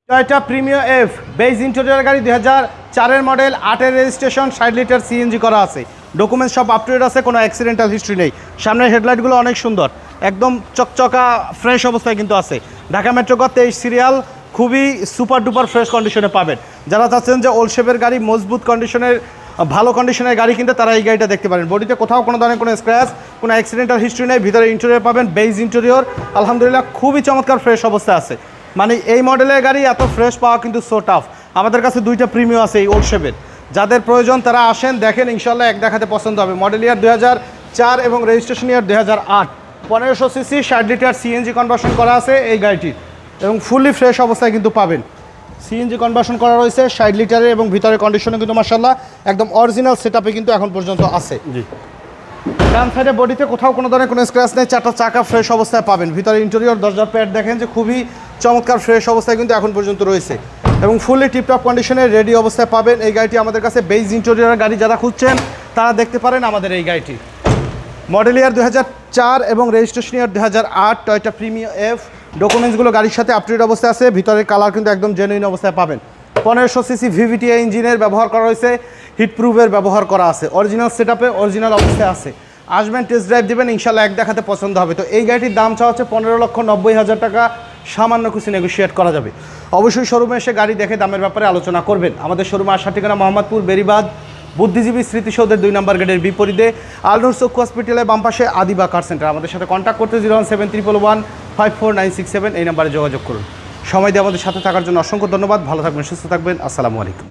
Toyota premier F beige interior গাড়ি 2004 model, 8 registration, 60 litre CNG করা আছে। ডকুমেন্টস সব আপ টু ডেট আছে, কোনো অ্যাক্সিডেন্টাল হিস্ট্রি নেই। সামনের হেডলাইটগুলো অনেক সুন্দর, একদম চকচকা ফ্রেশ অবস্থায় কিন্তু আছে। ঢাকা মেট্রো গ 23 সিরিয়াল, খুবই সুপার ডুপার ফ্রেশ কন্ডিশনে পাবেন। যারা চাচ্ছেন যে ওল্ড শেপের গাড়ি, মজবুত কন্ডিশনের, ভালো কন্ডিশনের গাড়ি কিনতে, তারা এই গাড়িটা দেখতে পারেন। বডিতে কোথাও কোনো ধরনের কোনো স্ক্র্যাচ, কোনো অ্যাক্সিডেন্টাল হিস্ট্রি নেই। ভিতরে ইন্টেরিয়র পাবেন বেজ ইন্টেরিয়র, আলহামদুলিল্লাহ খুবই চমৎকার ফ্রেশ অবস্থায় আছে। মানে এই মডেলের গাড়ি এত ফ্রেশ পাওয়া কিন্তু সো টাফ। আমাদের কাছে দুইটা প্রিমিয়াম আছে এই ওল্ড শেপের, যাদের প্রয়োজন তারা আসেন, দেখেন, ইনশাল্লাহ এক দেখাতে পছন্দ হবে। মডেল ইয়ার 2004 এবং রেজিস্ট্রেশন ইয়ার 2008। 1500 সিসি, 60 লিটার সিএনজি কনভার্সন করা আছে এই গাড়িটির, এবং ফুললি ফ্রেশ অবস্থায় কিন্তু পাবেন। সিএনজি কনভার্সন করা রয়েছে 60 লিটারের, এবং ভিতরে কন্ডিশনে কিন্তু মাশাআল্লাহ একদম অরিজিনাল সেটআপে কিন্তু এখন পর্যন্ত আছে। জি, ডান সাইডে বডিতে কোথাও কোনো ধরনের কোনো স্ক্র্যাচ নেই, 4টা চাকা ফ্রেশ অবস্থায় পাবেন। ভিতরে ইন্টেরিয়র দরজার প্যাড দেখেন যে খুবই চমৎকার ফ্রেশ অবস্থায় কিন্তু এখন পর্যন্ত রয়েছে, এবং ফুললি টিপটপ কন্ডিশনে রেডি অবস্থায় পাবেন। এই গাড়িটি আমাদের কাছে বেজ ইন্টেরিয়রের গাড়ি যারা খুঁজছেন তারা দেখতে পারেন আমাদের এই গাড়িটি। মডেল ইয়ার 2004 এবং রেজিস্ট্রেশন ইয়ার 2008, টয়োটা প্রিমিয়ার এফ। ডকুমেন্টসগুলো গাড়ির সাথে আপডেট অবস্থায় আছে। ভিতরের কালার কিন্তু একদম জেনুইন অবস্থায় পাবেন। 1500 সিসি ভিভিটিআই ইঞ্জিনের ব্যবহার করা হয়েছে, হিটপ্রুফের ব্যবহার করা আছে, অরিজিনাল সেটআপে অরিজিনাল অবস্থায় আছে। আসবেন, টেস্ট ড্রাইভ দেবেন, ইনশাল্লাহ এক দেখাতে পছন্দ হবে। তো এই গাড়িটির দাম চাওয়া হচ্ছে 15,90,000 টাকা, সামান্য কিছু নেগোশিয়েট করা যাবে। অবশ্যই শোরুমে এসে গাড়ি দেখে দামের ব্যাপারে আলোচনা করবেন। আমাদের শোরুমে আসার ঠিকানা মোহাম্মদপুর বেরিবাদ বুদ্ধিজীবী স্মৃতিসৌধের 2 নম্বর গেটের বিপরীতে, আলনুর চক্ষু হসপিটালের বাম পাশে আদিবা কার সেন্টার। আমাদের সাথে কন্ট্যাক্ট করতে 01731154967 এই নাম্বারে যোগাযোগ করুন। সময় দিয়ে আমাদের সাথে থাকার জন্য অসংখ্য ধন্যবাদ। ভালো থাকবেন, সুস্থ থাকবেন। আসসালামু আলাইকুম।